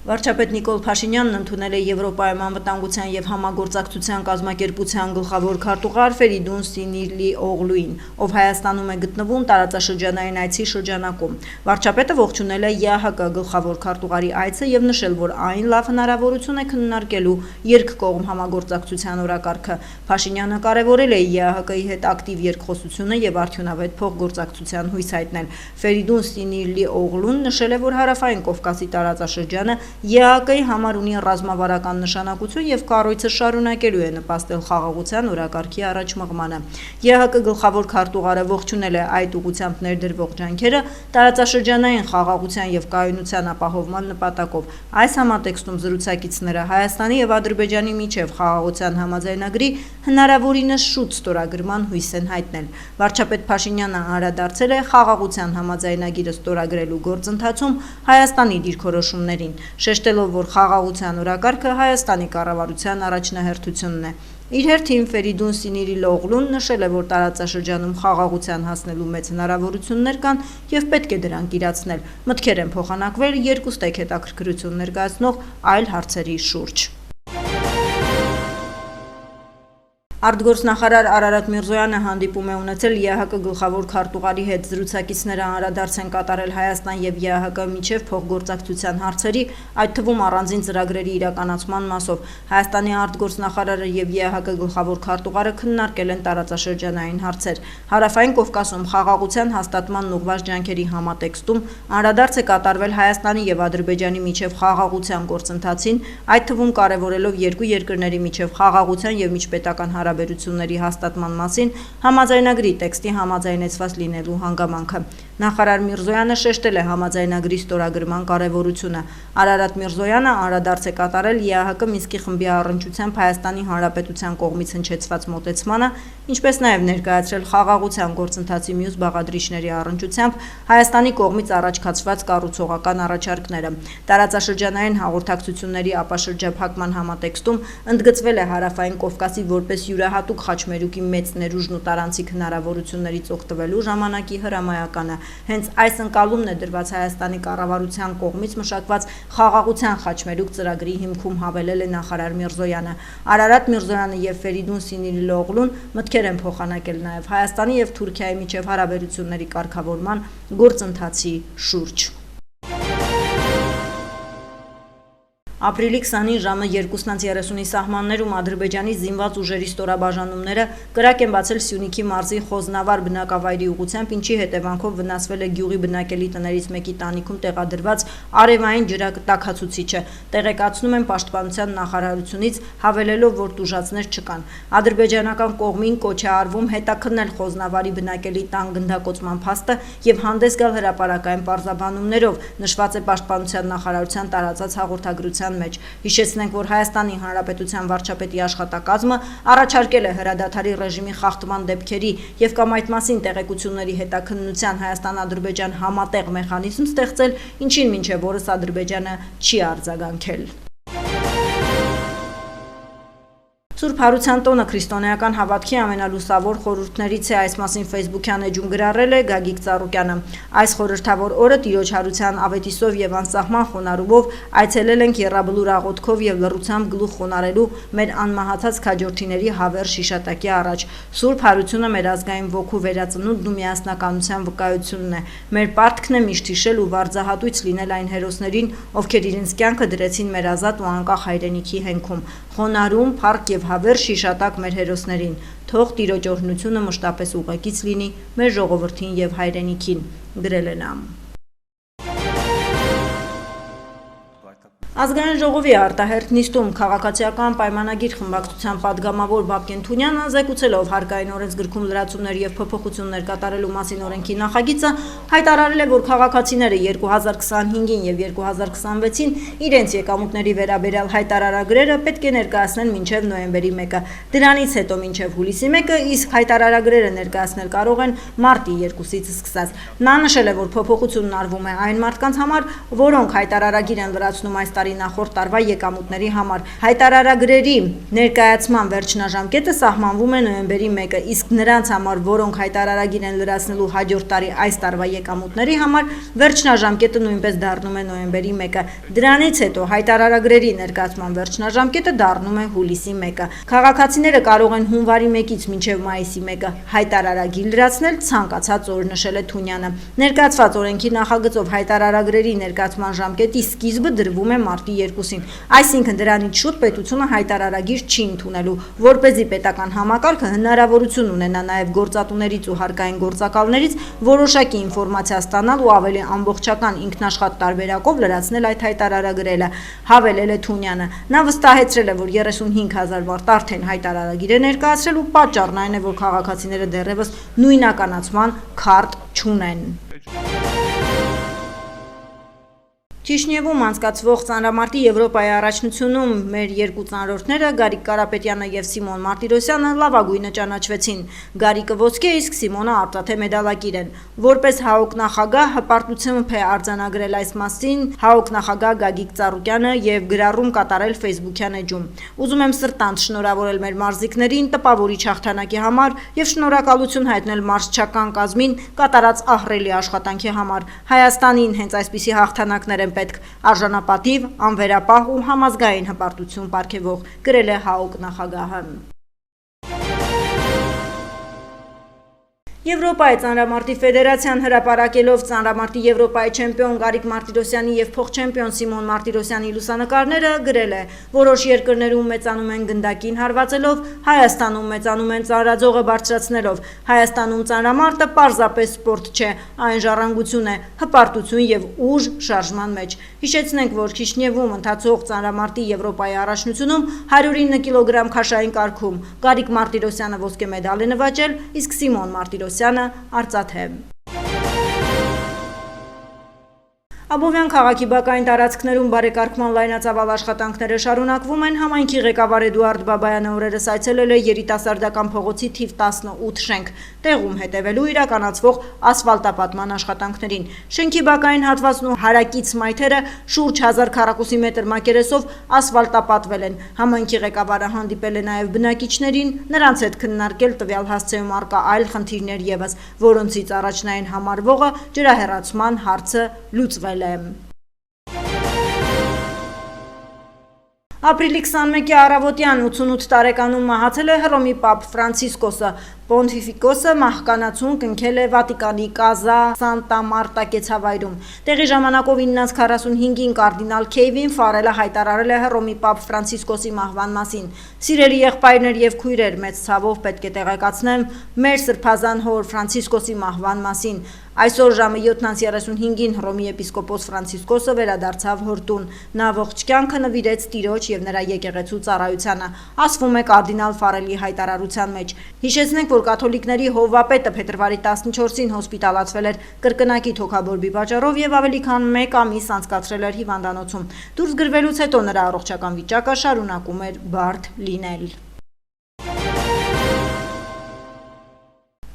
Վարչապետ Նիկոլ Փաշինյանն ընդունել է Եվրոպայում անվտանգության և համագործակցության կազմակերպության գլխավոր քարտուղար Ֆերիդուն Սինիրլի-Օղլուին, ով Հայաստանում է գտնվում տարածաշրջանային այցի շրջանակում։ Վարչապետը ողջունել է ԵԱՀԿ գլխավոր քարտուղարի այցը և նշել, որ այն լավ հնարավորություն է քննարկելու երկկողմ համագործակցության օրակարգը։ Փաշինյանը կարևորել է ԵԱՀԿ-ի հետ ակտիվ երկխոսությունը և արդյունավետ փոխգործակցության հույս հայտնել։ Ֆերիդուն Սինիրլի-Օղլուն նշել է, որ Հարավային Կովկասի տարածաշրջանը ԵԱՀԿ-ի համար ունի ռազմավարական նշանակություն և կառույցը շարունակելու է նպաստել խաղաղության օրակարգի առաջ մղմանը։ ԵԱՀԿ գլխավոր քարտուղարը ողջունել է այդ ուղղությամբ ներդրվող ջանքերը տարածաշրջանային խաղաղության և կայունության ապահովման նպատակով։ Այս համատեքստում զրուցակիցները Հայաստանի և Ադրբեջանի միջև խաղաղության համաձայնագրի հնարավորինս շուտ ստորագրման հույս են հայտնել։ Վարչապետ Փաշինյանը անդրադարձել է խաղաղության համաձայնագիրը ստորագրելու գործընթացում Հայաստանի դիրքորոշումներին, շեշտելով, որ խաղաղության օրակարգը Հայաստանի կառավարության առաջնահերթությունն է։ Իր հերթին Ֆերիդուն Սինիրլի-Օղլուն նշել է, որ տարածաշրջանում խաղաղության հասնելու մեծ հնարավորություններ կան և պետք է դրանք իրացնել։ Մտքեր են փոխանակվել երկուստեք հետաքրքրություն ներկայացնող այլ հարցերի շուրջ։ Արտգործնախարար Արարատ Միրզոյանը հանդիպում է ունեցել ԵԱՀԿ գլխավոր քարտուղարի հետ։ Զրուցակիցները անդրադարձ են կատարել Հայաստան և ԵԱՀԿ միջև փոխգործակցության հարցերի, այդ թվում առանձին ծրագրերի իրականացման մասով։ Հայաստանի արտգործնախարարը և ԵԱՀԿ գլխավոր քարտուղարը քննարկել են տարածաշրջանային հարցեր։ Հարավային Կովկասում խաղաղության հաստատման ուղղված ջանքերի համատեքստում անդրադարձ է կատարվել Հայաստանի և Ադրբեջանի միջև խաղաղության գործընթացին, այդ թվում կարևորելով երկու երկրների միջև խաղաղության և միջպետական հարաբերությունների հաստատման մասին համաձայնագրի տեքստի համաձայնեցված լինելու հանգամանքը։ Նախարար Միրզոյանը շեշտել է համաձայնագրի ստորագրման կարևորությունը։ Արարատ Միրզոյանը անդրադարձ է կատարել ԵԱՀԿ Մինսկի խմբի առնչությամբ Հայաստանի Հանրապետության կողմից հնչեցված մոտեցմանը, ինչպես նաև ներկայացրել խաղաղության գործընթացի մյուս բաղադրիչների առնչությամբ Հայաստանի կողմից առաջ կառուցողական առաջարկները։ Տարածաշրջանային հաղորդակցությունների ապաշրջափակման համատեքստում ընդգծվել է Հարավային Կովկասի որպես յուրահատուկ խաչմերուկի մեծ ներուժն ու տարանցիկ հնարավորություններից օգտվելու ժամանակի հրամայականը։ Հենց այս ընկալումն է դրված Հայաստանի կառավարության կողմից մշակված խաղաղության խաչմերուկ ծրագրի հիմքում, հավելել է նախարար Միրզոյանը։ Արարատ Միրզոյանը և Ֆերիդուն Սինիրլի-Օղլուն մտքեր են փոխանակել նաև Հայաստանի և Թուրքիայի միջև հարաբերությունների կարգավորման գործընթացի շուրջ։ Ապրիլի 20-ին ժամը 2:30-ի սահմաններում Ադրբեջանի զինված ուժերի ստորաբաժանումները կրակ են բացել Սյունիքի մարզի Խոզնավար բնակավայրի ուղղությամբ, ինչի հետևանքով վնասվել է գյուղի բնակելի տներից մեկի տանիքում տեղադրված արևային ջրատաքացուցիչը։ Տեղեկացնում են Պաշտպանության նախարարությունից, հավելելով, որ տուժածներ չկան։ Ադրբեջանական կողմին կոչ է արվում հետաքննել Խոզնավարի բնակելի տան գնդակոծման փաստը և հանդես գալ հրապարակային պարզաբանումներով, նշված է Պաշտպանության նախարարության տարածած հաղորդագրության մեջ։ Հիշեցնենք, որ Հայաստանի Հանրապետության վարչապետի աշխատակազմը առաջարկել է հրադադարի ռեժիմի խախտման դեպքերի և կամ այդ մասին տեղեկությունների հետաքննության Հայաստան-Ադրբեջան համատեղ մեխանիզմ ստեղծել, ինչին մինչև օրս Ադրբեջանը չի արձագանքել։ Սուրբ Հարության տոնը քրիստոնեական հավատքի ամենալուսավոր խորհուրդներից է, այս մասին Facebook-յան էջում գրառել է Գագիկ Ծառուկյանը։ Այս խորհրդավոր օրը Տիրոջ հարության ավետիսով և անսահման խոնարհումով այցելել ենք եռաբլուր աղոթքով և լռությամբ գլուխ խոնարհելու մեր անմահացած քաջորդիների հավերժ հիշատակի առաջ։ Սուրբ Հարությունը մեր ազգային ոգու վերածնունդն ու միասնականության վկայությունն է։ Մեր պարտքն է միշտ հիշել ու վարձահատույց լինել այն հերոսներին, ովքեր իրենց կյանքը դրեցին մեր ազատ ու անկախ հայրենիքի հենքում։ Խոնարհում, փառք և հավերժ հիշատակ մեր հերոսներին։ Թող Տիրոջ օրհնությունը մշտապես ուղեկից լինի մեր ժողովրդին և հայրենիքին, գրել է նա։ Ազգային ժողովի արտահերթ նիստում քաղաքացիական պայմանագիր խմբակցության падգամավոր Բաբկեն Թունյանը, զեկուցելով հարկային օրենսգրքում լրացումներ և փոփոխություններ կատարելու մասին օրենքի նախագիծը, հայտարարել է, որ քաղաքացիները 2025-ին և 2026-ին իրենց եկամուտների վերաբերյալ հայտարարագրերը պետք է ներկայացնեն մինչև նոյեմբերի 1-ը, դրանից հետո մինչև հուլիսի 1-ը, իսկ հայտարարագրերը ներկայացնել կարող են մարտի 2-ից սկսած։ Նա նշել է, որ փոփոխությունն արվում է այն մարդկանց համար, որոնք հայտարարագիր են լրացնում այս տարի տարի նախորդ տարվա եկամուտների համար։ Հայտարարագրերի ներկայացման վերջնաժամկետը սահմանվում է նոյեմբերի 1-ը, իսկ նրանց համար, որոնք հայտարարագիր են լրացնելու հաջորդ տարի այս տարվա եկամուտների համար, վերջնաժամկետը նույնպես դառնում է նոյեմբերի 1-ը։ Դրանից հետո հայտարարագրերի ներկայացման վերջնաժամկետը դառնում է հուլիսի 1-ը։ Քաղաքացիները կարող են հունվարի 1-ից մինչև մայիսի 1-ը հայտարարագիր լրացնել ցանկացած օր, նշել է Թունյանը։ Ներկայացված օրենքի նախագծով հայտարարագրերի ներկայացման ժամկետի սկիզբը դրվում է մարտի 2-ին, այսինքն դրանից շուտ պետությունը հայտարարագիր չի ընդունելու, որպեսզի պետական համակարգը հնարավորություն ունենա նաև գործատուներից ու հարկային գործակալներից որոշակի ինֆորմացիա ստանալ ու ավելի ամբողջական ինքնաշխատ տարբերակով լրացնել այդ հայտարարագրերը, հավելել է Թունյանը։ Նա վստահեցրել է, որ 35,000 մարդ արդեն հայտարարագիր է ներկայացրել ու պատճառն այն է, որ քաղաքացիները դեռևս նույնականացման քարտ չունեն։ Չիշնևում անցկացվող ծանրամարտի Եվրոպայի առաջնությունում մեր երկու ծանրորդները Գարիկ Կարապետյանը և Սիմոն Մարտիրոսյանը լավագույնը ճանաչվեցին։ Գարիկը ոսկե, իսկ Սիմոնը արծաթե մեդալակիր են։ Որպես ՀԱՕԿ նախագահ հպարտությամբ է արձանագրել այս մասին ՀԱՕԿ նախագահ Գագիկ Ծառուկյանը և գրառում կատարել Facebook-յան էջում։ Ուզում եմ սրտանց շնորհավորել մեր մարզիկներին տպավորիչ հաղթանակի համար և շնորհակալություն հայտնել մարզչական կազմին կատարած ահռելի աշխատանքի համար։ Հայաստանին հենց այսպիսի հաղթանակներ են պետք, արժանապատիվ, անվերապահ ու համազգային հպարտություն պարգևող, գրել է ՀԱՕԿ նախագահը։ Եվրոպայի ծանրամարտի ֆեդերացիան հրապարակելով ծանրամարտի Եվրոպայի չեմպիոն Գարիկ Մարտիրոսյանի և փոխչեմպիոն Սիմոն Մարտիրոսյանի լուսանկարները գրել է, որոշ երկրներում մեծանում են գնդակին հարվածելով, Հայաստանում մեծանում են ծանրաձողը բարձրացնելով։ Հայաստանում ծանրամարտը պարզապես սպորտ չէ, այն ժառանգություն է, հպարտություն և ուժ շարժման մեջ։ Հիշեցնենք, որ Քիշնևում ընթացող ծանրամարտի Եվրոպայի առաջնությունում 109 կիլոգրամ քաշային կարգում Գարիկ Մարտիրոսյանը ոսկե մեդալ է նվաճել, իսկ Սիմոն Մարտիրոսյանը արծաթե։ Աբովյան քաղաքի բակային տարածքներում բարեկարգման լայնածավալ աշխատանքները շարունակվում են։ Համայնքի ղեկավար Էդուարդ Բաբայանը օրերս այցելել է երիտասարդական փողոցի թիվ 18 շենք, տեղում հետևելու իրականացվող ասֆալտապատման աշխատանքներին։ Շենքի բակային հատվածն ու հարակից մայթերը շուրջ 1000 քառակուսի մետր մակերեսով ասֆալտապատվել են։ Համայնքի ղեկավարը հանդիպել է նաև բնակիչներին, նրանց հետ քննարկել տվյալ հասցեում առկա այլ խնդիրներ ևս, որոնցից առաջնային համարվողը ջրահեռացման հարցը լուծվել է։ Ապրիլի 21-ի առավոտյան 88 տարեկանում մահացել է Հռոմի պապ Ֆրանցիսկոսը։ Պոնտիֆիկոսը մահկանացուն կնքել է Վատիկանի Կազա Սանտա Մարտա կեցավայրում։ Տեղի ժամանակով 9:45-ին կարդինալ Քեյվին Ֆարելը հայտարարել է Հռոմի պապ Ֆրանցիսկոսի մահվան մասին։ Սիրելի եղբայրներ և քույրեր, մեծ ցավով պետք է տեղեկացնեմ մեր սրբազան հոր Ֆրանցիսկոսի մահվան մասին։ Այսօր ժամը 7:35-ին Հռոմի եպիսկոպոս Ֆրանցիսկոսը վերադարձավ հորտուն։ Նա ողջ կյանքը նվիրեց Տիրոջ և նրա եկեղեցու ծառայությանը, ասվում է կարդինալ Ֆարելի հայտարարության մեջ։ Հիշեցնենք, որ կաթոլիկների հովվապետը փետրվարի 14-ին հոսպիտալացվել էր կրկնակի թոքաբորբի պատճառով և ավելի քան 1 ամիս անցկացրել էր հիվանդանոցում։ Դուրս գրվելուց հետո նրա առողջական վիճակը շարունակում էր բարդ լինել։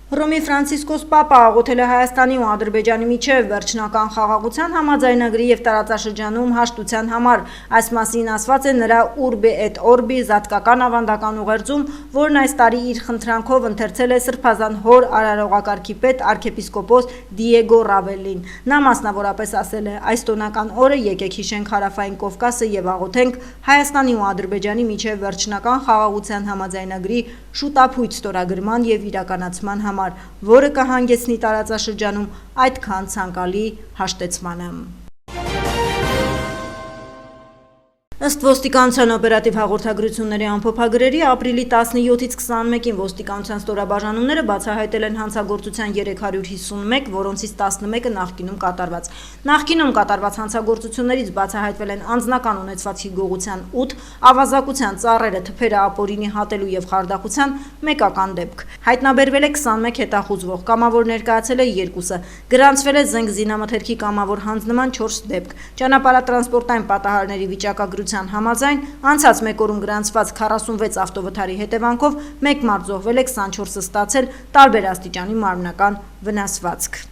Հռոմի Ֆրանցիսկոս Պապը աղոթել է Հայաստանի ու Ադրբեջանի միջև վերջնական խաղաղության համաձայնագրի և տարածաշրջանում հաշտության համար։ Այս մասին ասված է նրա Urbi et Orbi զատկական ավանդական ուղերձում, որն այս տարի իր խնդրանքով ընթերցել է սրբազան հոր արարողակարգի պետ arczepiskopos Դիեգո Ռավելին։ Նա մասնավորապես ասել է. «Այս տոնական օրը եկեք հիշենք Հարավային Կովկասը և աղոթենք Հայաստանի ու Ադրբեջանի միջև վերջնական խաղաղության համաձայնագրի շուտափույթ ստորագրման և իրականացման համար, որը կհանգեցնի տարածաշրջանում այդքան ցանկալի հաշտեցմանը»։ Ըստ ոստիկանության օպերատիվ հաղորդագրությունների ամփոփագրերի ապրիլի 17-ից 21-ին ոստիկանության ստորաբաժանումները բացահայտել են հանցագործության 351, որոնցից 11-ը նախկինում կատարված։ Նախկինում կատարված հանցագործություններից բացահայտվել են անձնական ունեցվածքի գողության 8, ավազակության ծառերը, թփերը ապօրինի հատելու և խարդախության մեկական դեպք։ Հայտնաբերվել է 21 հետախուզվող, կամավոր ներկայացել է 2-ը, գրանցվել է զենք զինամթերքի կամավոր հանձնման 4 դեպք։ Ճանապարհատրանսպորտային պատահարների վիճակագրության համաձայն անցած մեկ օրում գրանցված 46 ավտովթարի հետևանքով 1 մարդ զոհվել է, 24-ը ստացել տարբեր աստիճանի մարմնական վնասվածք։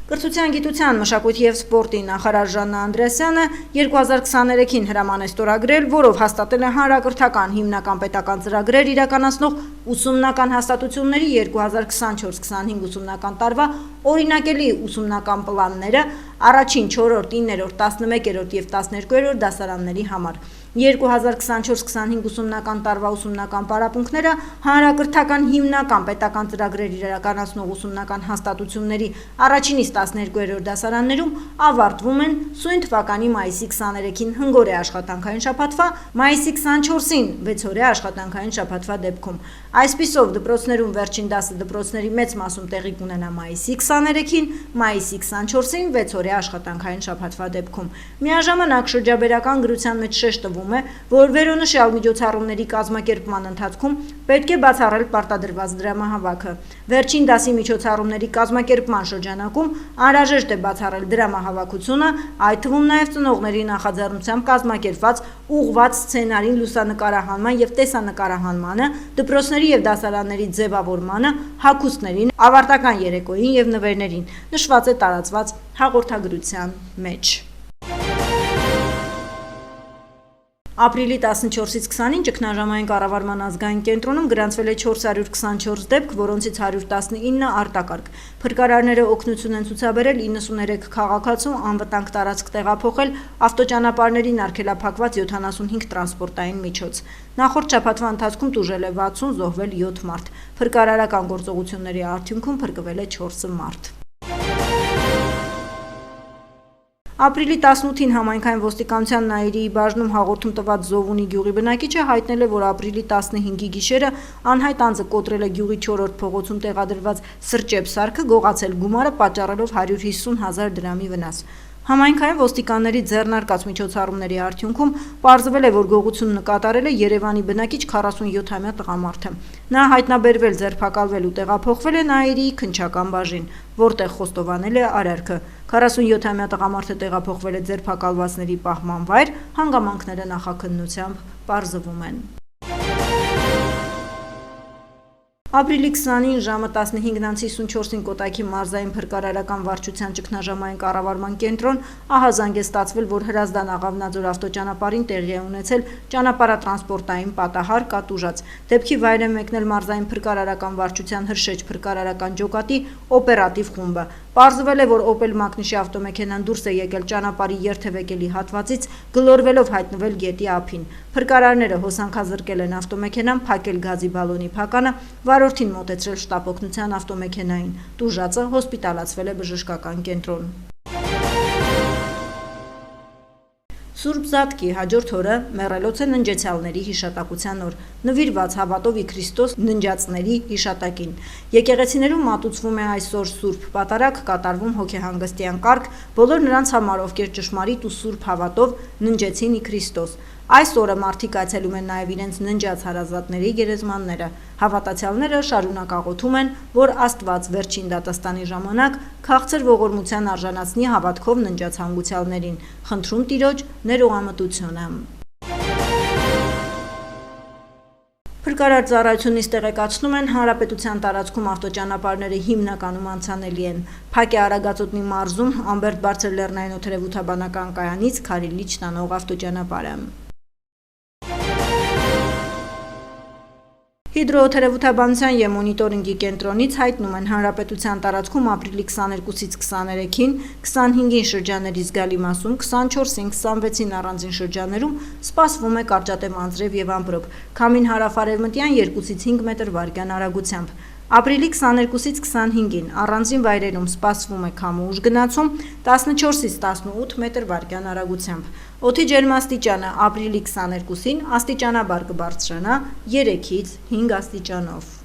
Կրթության, գիտության, մշակույթի և սպորտի նախարար Ժաննա Անդրեասյանը 2023-ին հրաման է ստորագրել, որով հաստատել է հանրակրթական հիմնական պետական ծրագրեր իրականացնող ուսումնական հաստատությունների 2024-25 ուսումնական տարվա օրինակելի ուսումնական պլանները առաջին 4-րդ, 9-րդ, 11-րդ և 12-րդ դասարանների համար։ 2024-25 ուսումնական տարվա ուսումնական պարապմունքները հանրակրթական հիմնական պետական ծրագրեր իրականացնող ուսումնական հաստատությունների առաջինից 12-րդ դասարաններում ավարտվում են սույն թվականի մայիսի 23-ին հնգօրյա աշխատանքային շաբաթվա, մայիսի 24-ին 6-օրյա աշխատանքային շաբաթվա դեպքում։ Այսպիսով դպրոցներում վերջին դասը դպրոցների մեծ մասում տեղի կունենա մայիսի 23-ին, մայիսի 24-ին 6-օրյա աշխատանքային շաբաթվա դեպքում։ Միաժամանակ շրջաբերական գրության մեջ շեշտ տրվում է, որ վերոնշյալ միջոցառումների կազմակերպման ընթացքում պետք է բացառել պարտադրված դրամահավաքը։ Վերջին դասի միջոցառումների կազմակերպման շրջանակում անհրաժեշտ է բացառել դրամահավաքությունը, այդ թվում նաև ծնողների նախաձեռնությամբ կազմակերպված ուղղված սցենարին լուսանկարահանման և տեսանկարահանմանը, դպրոցների և դասարանների ձևավորմանը, հագուստներին, ավարտական երեկոյին և նվերներին, նշված է տարածված հաղորդագրության մեջ։ Ապրիլի 14-ից 20-ին ճգնաժամային կառավարման ազգային կենտրոնում գրանցվել է 424 դեպք, որոնցից 119-ը արտակարգ։ Փրկարարները օգնություն են ցուցաբերել 93 քաղաքացու անվտանգ տարածք տեղափոխել, ավտոճանապարհներին արգելափակված 75 տրանսպորտային միջոց։ Նախորդ շաբաթվա ընթացքում տուժել է 60, զոհվել 7 մարդ։ Փրկարարական գործողությունների արդյունքում փրկվել է 4 մարդ։ Ապրիլի 18-ին համայնքային ոստիկանության Նաիրիի բաժնում հաղորդում տված Զովունի գյուղի բնակիչը հայտնել է, որ ապրիլի 15-ի գիշերը անհայտ անձը կոտրել է գյուղի 4-րդ փողոցում տեղադրված սրճեփ սարքը, գողացել գումարը պատճառելով 150,000 դրամի վնաս։ Համայնքային ոստիկանների ձեռնարկած միջոցառումների արդյունքում պարզվել է, որ գողությունը կատարել է Երևանի բնակիչ 47-ամյա տղամարդը։ Նա հայտնաբերվել, ձերբակալվել ու տեղափոխվել է Նաիրիի քննչական բաժին, որտեղ խոստովանել է արարքը։ 47-ամյա տղամարդը տեղափոխվել է ձերբակալվածների պահման վայր, հանգամանքները նախաքննությամբ պարզվում են։ Ապրիլի 20-ին ժամը 15:54-ին Կոտայքի մարզային փրկարարական վարչության ճգնաժամային կառավարման կենտրոն ահազանգ է ստացվել, որ Հրազդան Աղավնաձոր ավտոճանապարհին տեղի է ունեցել ճանապարհատրանսպորտային պատահար կատուժած։ Դեպքի վայր է մեկնել մարզային փրկարարական վարչության Հրշեջ փրկարարական ջոկատի օպերատիվ խումբը։ Պարզվել է, որ Opel Magnish ավտոմեքենան դուրս է եկել ճանապարհի երթևեկելի հատվածից, գլորվելով հայտնվել գետի ափին։ Փրկարարները հոսանքազրկել են ավտոմեքենան, փակել գազի բալոնի փականը, վարորդին մոտեցրել շտապօգնության ավտոմեքենային։ Տուժածը հոսպիտալացվել է բժշկական կենտրոն։ Սուրբ Զատկի հաջորդ օրը մեռելոց է ննջեցյալների հիշատակության օր, նվիրված հավատով ի Քրիստոս ննջածների հիշատակին։ Եկեղեցիներում մատուցվում է այսօր Սուրբ Պատարագ, կատարվում հոգեհանգստյան կարգ բոլոր նրանց համար, ովքեր ճշմարիտ ու սուրբ հավատով ննջեցին ի Քրիստոս։ Այս օրը մարդիկ այցելում են նաև իրենց ննջած հարազատների գերեզմանները։ Հավատացյալները շարունակ աղոթում են, որ Աստված վերջին դատաստանի ժամանակ քաղցր ողորմության արժանացնի հավատքով ննջած հանգուցյալներին։ Խնդրում Տիրոջ ներողամտությունը։ Փրկարար ծառայությունից տեղեկացնում են, հանրապետության տարածքում ավտոճանապարհները հիմնականում անցանելի են։ Փակ է Արագածոտնի մարզում Ամբերտ Բարձր լեռնային օդերևութաբանական կայանից Քարիլիչ տանող ավտոճանապարհը։ Հիդրոօդերևութաբանության և մոնիտորինգի կենտրոնից հայտնում են, հանրապետության տարածքում ապրիլի 22-ից 23-ին, 25-ին շրջանների զգալի մասում, 24-ին, 26-ին առանձին շրջաներում սպասվում է կարճատև անձրև և ամպրոպ, քամին հարավ-արևմտյան 2-ից 5 մետր/վայրկյան արագությամբ։ Ապրիլի 22-ից 25-ին առանձին վայրերում սպասվում է քամու ուժ գնացում 14-ից 18 մետր/վայրկյան արագությամբ։ Օդի ջերմաստիճանը ապրիլի 22-ին աստիճանաբար կբարձրանա 3-ից 5 աստիճանով։